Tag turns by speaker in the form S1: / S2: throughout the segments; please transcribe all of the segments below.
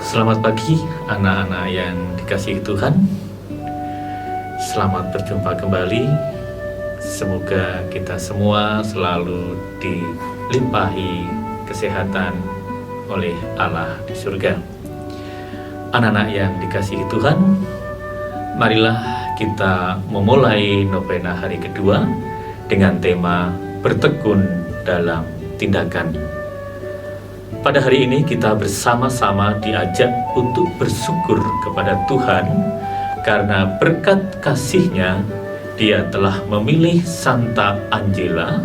S1: Selamat pagi anak-anak yang dikasihi Tuhan. Selamat berjumpa kembali. Semoga kita semua selalu dilimpahi kesehatan oleh Allah di surga. Anak-anak yang dikasihi Tuhan, marilah kita memulai novena hari kedua dengan tema bertekun dalam tindakan. Pada hari ini kita bersama-sama diajak untuk bersyukur kepada Tuhan karena berkat kasih-Nya Dia telah memilih Santa Angela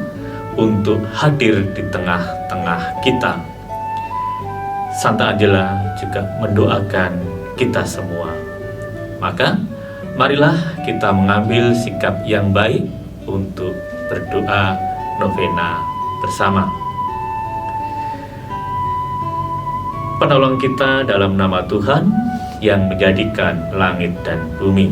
S1: untuk hadir di tengah-tengah kita. Santa Angela juga mendoakan kita semua. Maka marilah kita mengambil sikap yang baik untuk berdoa novena bersama. Penolong kita dalam nama Tuhan yang menjadikan langit dan bumi.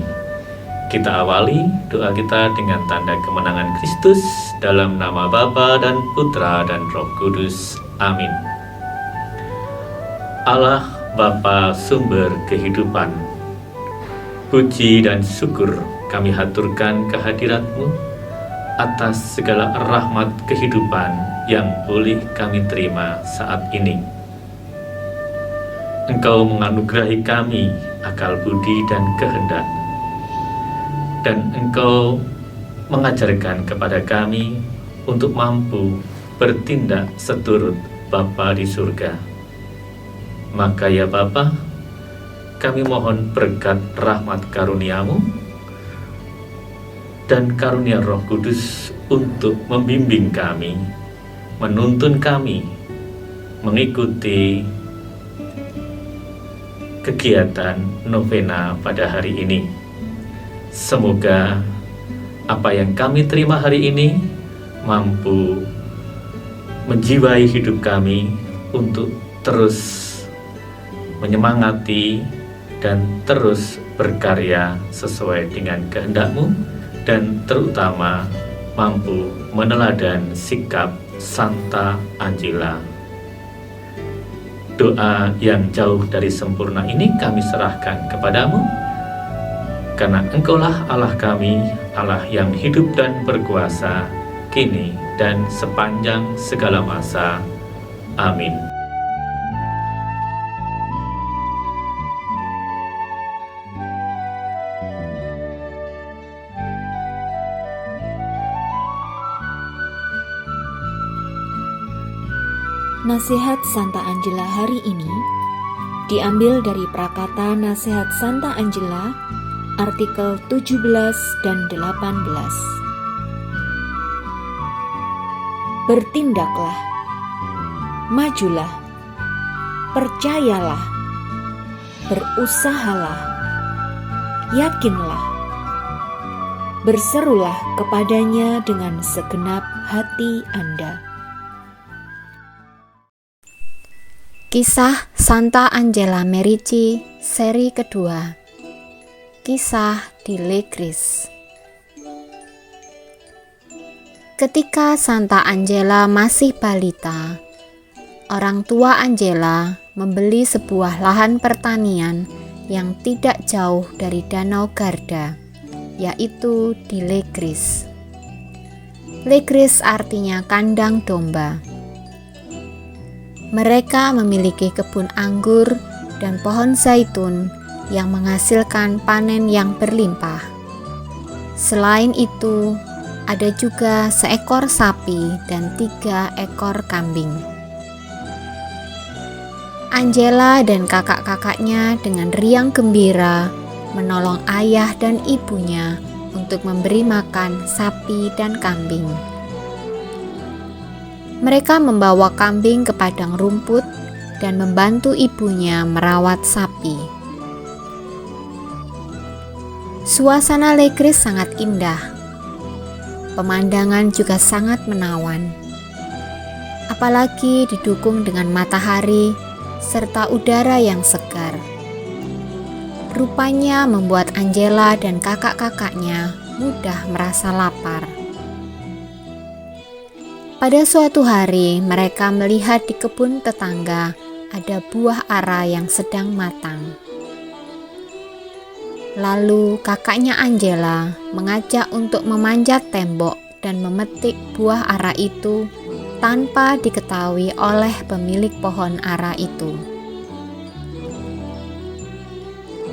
S1: Kita awali doa kita dengan tanda kemenangan Kristus dalam nama Bapa dan Putra dan Roh Kudus. Amin. Allah Bapa sumber kehidupan, puji dan syukur kami haturkan kehadirat-Mu atas segala rahmat kehidupan yang boleh kami terima saat ini. Engkau menganugerahi kami akal budi dan kehendak, dan Engkau mengajarkan kepada kami untuk mampu bertindak seturut Bapa di surga. Maka ya Bapa, kami mohon berkat rahmat karunia-Mu dan karunia Roh Kudus untuk membimbing kami, menuntun kami mengikuti kegiatan novena pada hari ini. Semoga apa yang kami terima hari ini mampu menjiwai hidup kami untuk terus menyemangati dan terus berkarya sesuai dengan kehendak-Mu, dan terutama mampu meneladan sikap Santa Angela. Doa yang jauh dari sempurna ini kami serahkan kepadamu, karena Engkaulah Allah kami, Allah yang hidup dan berkuasa, kini dan sepanjang segala masa. Amin.
S2: Nasihat Santa Angela hari ini diambil dari Prakata Nasihat Santa Angela, artikel 17 dan 18. Bertindaklah, majulah, percayalah, berusahalah, yakinlah, berserulah kepadanya dengan segenap hati Anda.
S3: Kisah Santa Angela Merici, seri kedua. Kisah di Legris. Ketika Santa Angela masih balita, orang tua Angela membeli sebuah lahan pertanian yang tidak jauh dari Danau Garda, yaitu di Legris. Legris artinya kandang domba. Mereka memiliki kebun anggur dan pohon zaitun yang menghasilkan panen yang berlimpah. Selain itu, ada juga seekor sapi dan 3 ekor kambing. Angela dan kakak-kakaknya dengan riang gembira menolong ayah dan ibunya untuk memberi makan sapi dan kambing. Mereka membawa kambing ke padang rumput dan membantu ibunya merawat sapi. Suasana Legris sangat indah. Pemandangan juga sangat menawan. Apalagi didukung dengan matahari serta udara yang segar. Rupanya membuat Angela dan kakak-kakaknya mudah merasa lapar. Pada suatu hari, mereka melihat di kebun tetangga ada buah ara yang sedang matang. Lalu kakaknya Angela mengajak untuk memanjat tembok dan memetik buah ara itu tanpa diketahui oleh pemilik pohon ara itu.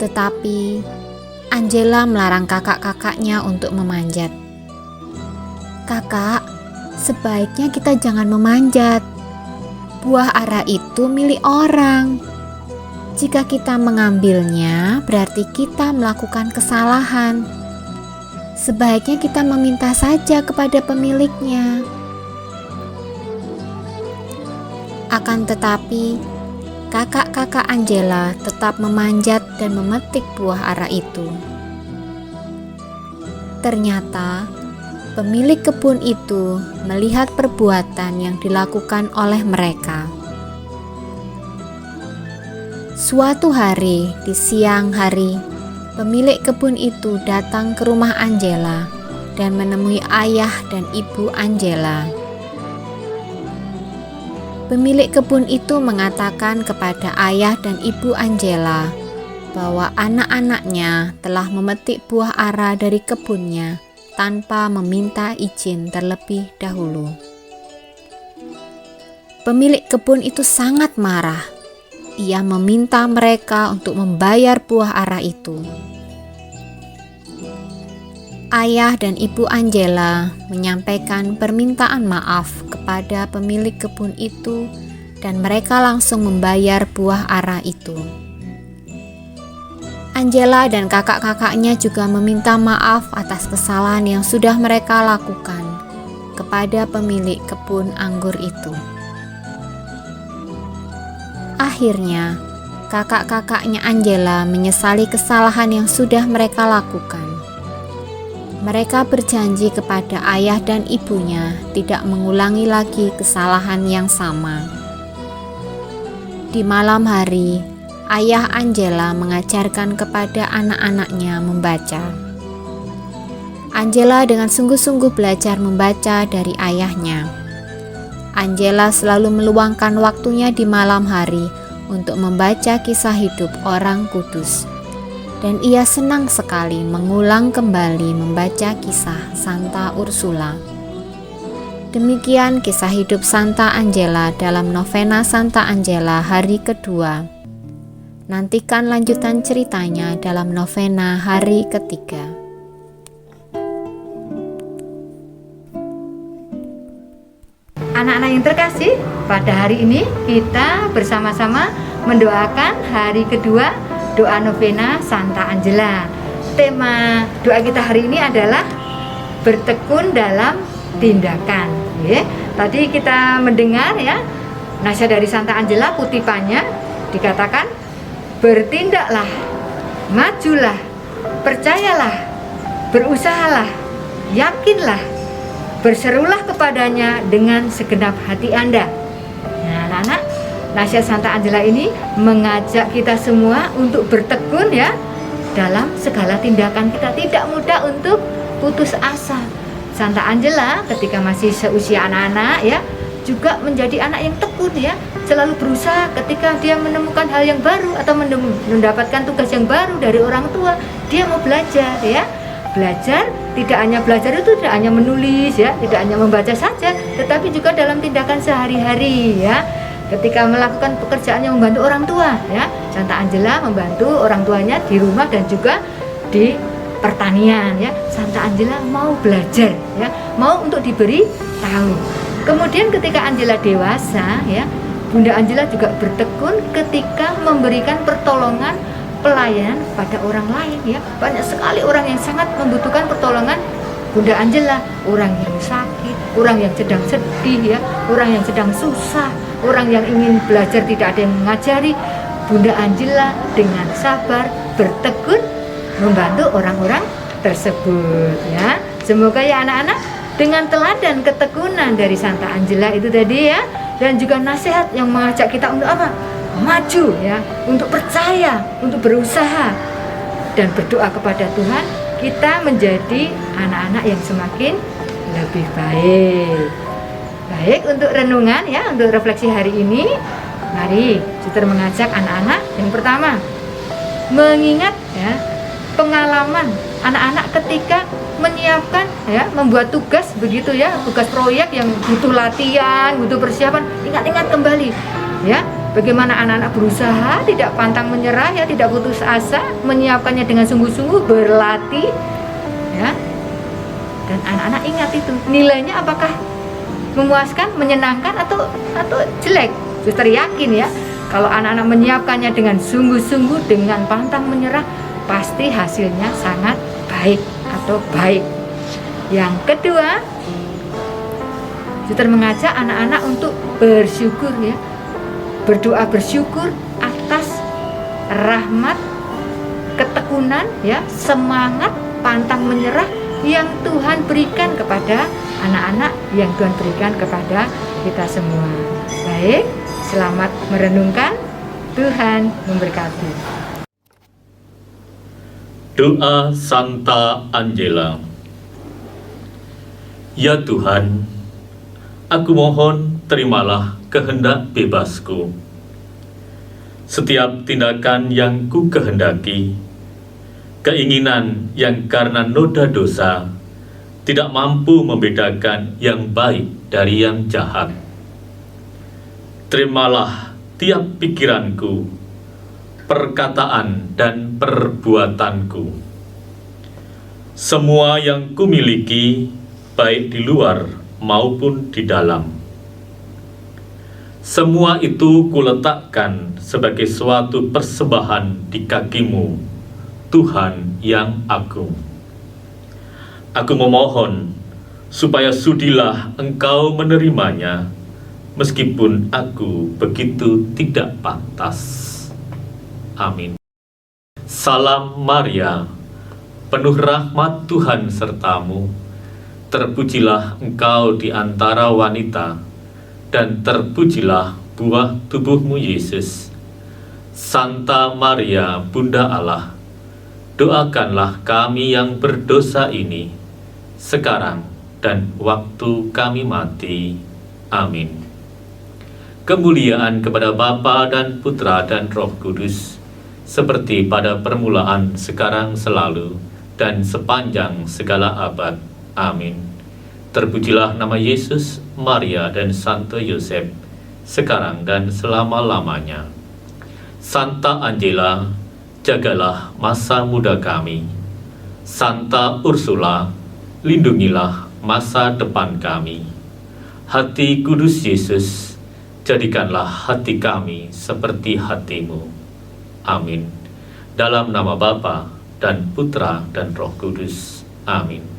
S3: Tetapi Angela melarang kakak-kakaknya untuk memanjat. "Kakak, sebaiknya kita jangan memanjat. Buah ara itu milik orang. Jika kita mengambilnya, berarti kita melakukan kesalahan. Sebaiknya kita meminta saja kepada pemiliknya." Akan tetapi, kakak-kakak Angela tetap memanjat dan memetik buah ara itu. Ternyata, pemilik kebun itu melihat perbuatan yang dilakukan oleh mereka. Suatu hari di siang hari, pemilik kebun itu datang ke rumah Angela dan menemui ayah dan ibu Angela. Pemilik kebun itu mengatakan kepada ayah dan ibu Angela bahwa anak-anaknya telah memetik buah ara dari kebunnya tanpa meminta izin terlebih dahulu. Pemilik kebun itu sangat marah. Ia meminta mereka untuk membayar buah ara itu. Ayah dan ibu Angela menyampaikan permintaan maaf kepada pemilik kebun itu dan mereka langsung membayar buah ara itu. Angela dan kakak-kakaknya juga meminta maaf atas kesalahan yang sudah mereka lakukan kepada pemilik kebun anggur itu. Akhirnya, kakak-kakaknya Angela menyesali kesalahan yang sudah mereka lakukan. Mereka berjanji kepada ayah dan ibunya tidak mengulangi lagi kesalahan yang sama. Di malam hari, ayah Angela mengajarkan kepada anak-anaknya membaca. Angela dengan sungguh-sungguh belajar membaca dari ayahnya. Angela selalu meluangkan waktunya di malam hari untuk membaca kisah hidup orang kudus. Dan ia senang sekali mengulang kembali membaca kisah Santa Ursula. Demikian kisah hidup Santa Angela dalam novena Santa Angela hari kedua. Nantikan lanjutan ceritanya dalam novena hari ketiga.
S4: Anak-anak yang terkasih, pada hari ini kita bersama-sama mendoakan hari kedua doa novena Santa Angela. Tema doa kita hari ini adalah bertekun dalam tindakan. Tadi kita mendengar ya, nasihat dari Santa Angela, kutipannya dikatakan, bertindaklah, majulah, percayalah, berusahalah, yakinlah, berserulah kepadanya dengan segenap hati Anda. Nah, anak-anak, nasihat Santa Angela ini mengajak kita semua untuk bertekun ya dalam segala tindakan kita, tidak mudah untuk putus asa. Santa Angela ketika masih seusia anak-anak ya juga menjadi anak yang tekun ya, selalu berusaha ketika dia menemukan hal yang baru atau mendapatkan tugas yang baru dari orang tua, dia mau belajar ya. Belajar tidak hanya belajar itu tidak hanya menulis ya, tidak hanya membaca saja, tetapi juga dalam tindakan sehari-hari ya. Ketika melakukan pekerjaan yang membantu orang tua ya, Santa Angela membantu orang tuanya di rumah dan juga di pertanian ya. Santa Angela mau belajar ya, mau untuk diberi tahu. Kemudian ketika Angela dewasa ya, Bunda Angela juga bertekun ketika memberikan pertolongan pelayanan pada orang lain ya. Banyak sekali orang yang sangat membutuhkan pertolongan Bunda Angela, orang yang sakit, orang yang sedang sedih ya, orang yang sedang susah, orang yang ingin belajar tidak ada yang mengajari. Bunda Angela dengan sabar bertekun membantu orang-orang tersebut ya. Semoga ya anak-anak dengan teladan ketekunan dari Santa Angela itu tadi ya, dan juga nasihat yang mengajak kita untuk apa? Maju ya, untuk percaya, untuk berusaha dan berdoa kepada Tuhan, kita menjadi anak-anak yang semakin lebih baik. Baik, untuk renungan ya, untuk refleksi hari ini, mari Suster mengajak anak-anak yang pertama mengingat ya pengalaman anak-anak ketika menyiapkan ya, membuat tugas begitu ya, tugas proyek yang butuh latihan, butuh persiapan. Ingat-ingat kembali ya, bagaimana anak-anak berusaha, tidak pantang menyerah ya, tidak putus asa, menyiapkannya dengan sungguh-sungguh, berlatih ya. Dan anak-anak ingat itu, nilainya apakah memuaskan, menyenangkan atau jelek. Suster yakin ya, kalau anak-anak menyiapkannya dengan sungguh-sungguh, dengan pantang menyerah, pasti hasilnya sangat baik atau baik. Yang kedua, Suster mengajak anak-anak untuk bersyukur ya, berdoa bersyukur atas rahmat, ketekunan ya, semangat, pantang menyerah yang Tuhan berikan kepada anak-anak, yang Tuhan berikan kepada kita semua. Baik, selamat merenungkan. Tuhan memberkati.
S1: Doa Santa Angela. Ya Tuhan, aku mohon terimalah kehendak bebasku. Setiap tindakan yang ku kehendaki, keinginan yang karena noda dosa tidak mampu membedakan yang baik dari yang jahat. Terimalah tiap pikiranku, perkataan dan perbuatanku. Semua yang kumiliki, baik di luar maupun di dalam. Semua itu kuletakkan sebagai suatu persembahan di kakimu, Tuhan yang agung. Aku memohon supaya sudilah Engkau menerimanya, meskipun aku begitu tidak pantas. Amin. Salam Maria, penuh rahmat Tuhan sertamu. Terpujilah engkau di antara wanita, dan terpujilah buah tubuhmu Yesus. Santa Maria, Bunda Allah, doakanlah kami yang berdosa ini, sekarang dan waktu kami mati. Amin. Kemuliaan kepada Bapa dan Putra dan Roh Kudus, seperti pada permulaan, sekarang, selalu, dan sepanjang segala abad. Amin. Terpujilah nama Yesus, Maria, dan Santo Yosef, sekarang dan selama-lamanya. Santa Angela, jagalah masa muda kami. Santa Ursula, lindungilah masa depan kami. Hati kudus Yesus, jadikanlah hati kami seperti hatimu. Amin. Dalam nama Bapa dan Putra dan Roh Kudus. Amin.